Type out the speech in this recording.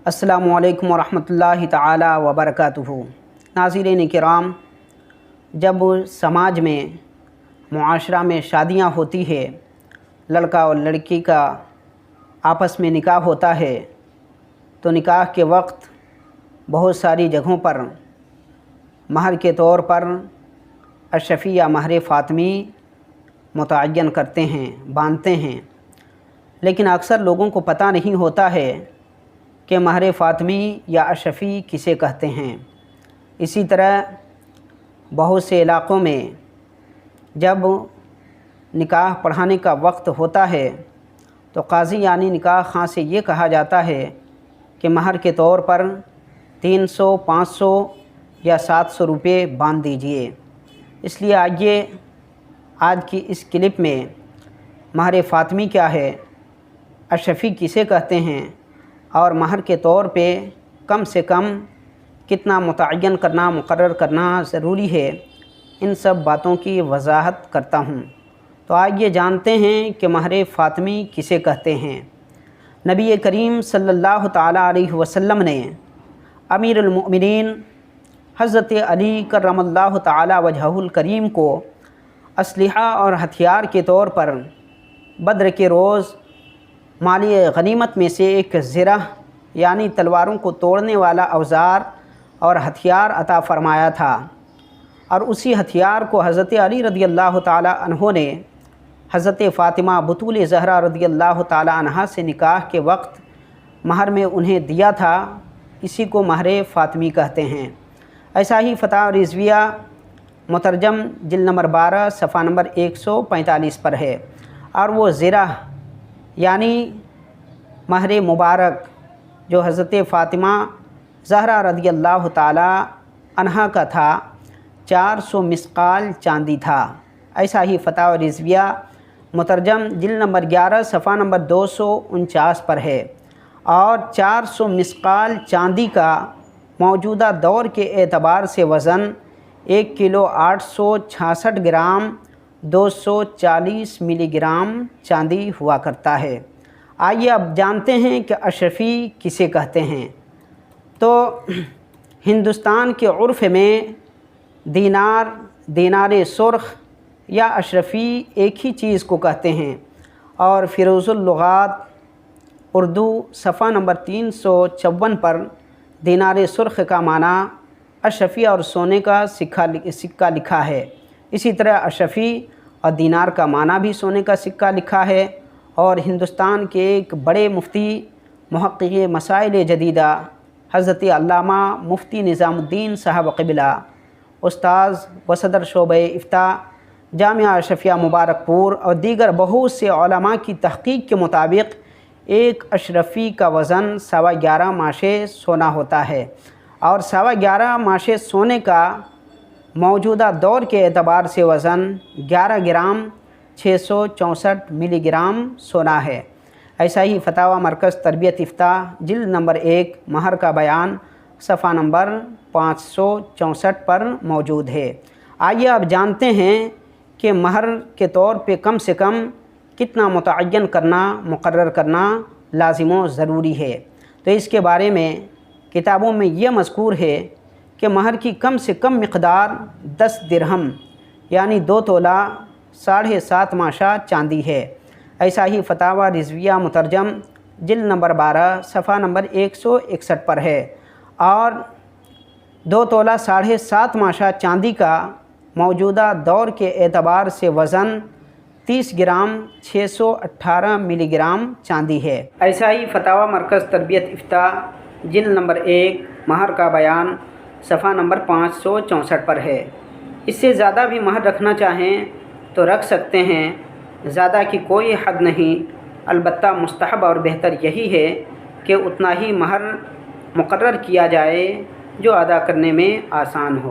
السلام علیکم ورحمۃ اللہ تعالی وبرکاتہ۔ ناظرین کرام، جب سماج میں معاشرہ میں شادیاں ہوتی ہے، لڑکا اور لڑکی کا آپس میں نکاح ہوتا ہے، تو نکاح کے وقت بہت ساری جگہوں پر مہر کے طور پر اشرفی یا مہر فاطمی متعین کرتے ہیں، باندھتے ہیں، لیکن اکثر لوگوں کو پتہ نہیں ہوتا ہے کہ مہر فاطمی یا اشرفی کسے کہتے ہیں۔ اسی طرح بہت سے علاقوں میں جب نکاح پڑھانے کا وقت ہوتا ہے تو قاضی یعنی نکاح خواں سے یہ کہا جاتا ہے کہ مہر کے طور پر 300، 500 یا 700 روپے باندھ دیجئے۔ اس لیے آئیے آج کی اس کلپ میں مہر فاطمی کیا ہے، اشرفی کسے کہتے ہیں، اور مہر کے طور پہ کم سے کم کتنا متعین کرنا، مقرر کرنا ضروری ہے، ان سب باتوں کی وضاحت کرتا ہوں۔ تو آئیے جانتے ہیں کہ مہر فاطمی کسے کہتے ہیں۔ نبی کریم صلی اللہ تعالیٰ علیہ وسلم نے امیر المؤمنین حضرت علی کرم اللہ تعالیٰ وجہہ الکریم کو اسلحہ اور ہتھیار کے طور پر بدر کے روز مالی غنیمت میں سے ایک زرہ یعنی تلواروں کو توڑنے والا اوزار اور ہتھیار عطا فرمایا تھا، اور اسی ہتھیار کو حضرت علی رضی اللہ تعالیٰ عنہ نے حضرت فاطمہ بطول زہرا رضی اللہ تعالیٰ عنہا سے نکاح کے وقت مہر میں انہیں دیا تھا۔ اسی کو مہر فاطمی کہتے ہیں۔ ایسا ہی فتح رضویہ مترجم جلد نمبر 12 صفحہ نمبر 145 پر ہے، اور وہ زرہ یعنی مہر مبارک جو حضرت فاطمہ زہرا رضی اللہ تعالیٰ عنہا کا تھا، 400 مسقال چاندی تھا۔ ایسا ہی فتح رضویہ مترجم جلد نمبر 11 صفحہ نمبر 249 پر ہے، اور 400 مسقال چاندی کا موجودہ دور کے اعتبار سے وزن 1 کلو 866 گرام 240 ملی گرام چاندی ہوا کرتا ہے۔ آئیے اب جانتے ہیں کہ اشرفی کسے کہتے ہیں۔ تو ہندوستان کے عرف میں دینار سرخ یا اشرفی ایک ہی چیز کو کہتے ہیں، اور فیروز اللغات اردو صفحہ نمبر 354 پر دینار سرخ کا معنی اشرفی اور سونے کا سکہ لکھا ہے۔ اسی طرح اشرفی اور دینار کا معنی بھی سونے کا سکہ لکھا ہے، اور ہندوستان کے ایک بڑے مفتی محقق مسائل جدیدہ حضرت علامہ مفتی نظام الدین صاحب قبلہ، استاذ و صدر شعبہ افتاء جامعہ اشرفیہ مبارک پور اور دیگر بہت سے علماء کی تحقیق کے مطابق ایک اشرفی کا وزن 11.25 ماشے سونا ہوتا ہے، اور 11.25 ماشے سونے کا موجودہ دور کے اعتبار سے وزن 11 گرام 664 ملی گرام سونا ہے۔ ایسا ہی فتاوی مرکز تربیت افتاء جلد نمبر 1 مہر کا بیان صفحہ نمبر 564 پر موجود ہے۔ آئیے اب جانتے ہیں کہ مہر کے طور پہ کم سے کم کتنا متعین کرنا، مقرر کرنا لازم و ضروری ہے۔ تو اس کے بارے میں کتابوں میں یہ مذکور ہے کہ مہر کی کم سے کم مقدار 10 درہم یعنی 2 تولہ 7.5 ماشا چاندی ہے۔ ایسا ہی فتاوی رضویہ مترجم جلد نمبر 12 صفحہ نمبر 161 پر ہے، اور 2 تولہ 7.5 ماشا چاندی کا موجودہ دور کے اعتبار سے وزن 30 گرام 618 ملی گرام چاندی ہے۔ ایسا ہی فتاوی مرکز تربیت افتاء جلد نمبر 1 مہر کا بیان صفحہ نمبر 564 پر ہے۔ اس سے زیادہ بھی مہر رکھنا چاہیں تو رکھ سکتے ہیں، زیادہ کی کوئی حد نہیں، البتہ مستحب اور بہتر یہی ہے کہ اتنا ہی مہر مقرر کیا جائے جو ادا کرنے میں آسان ہو۔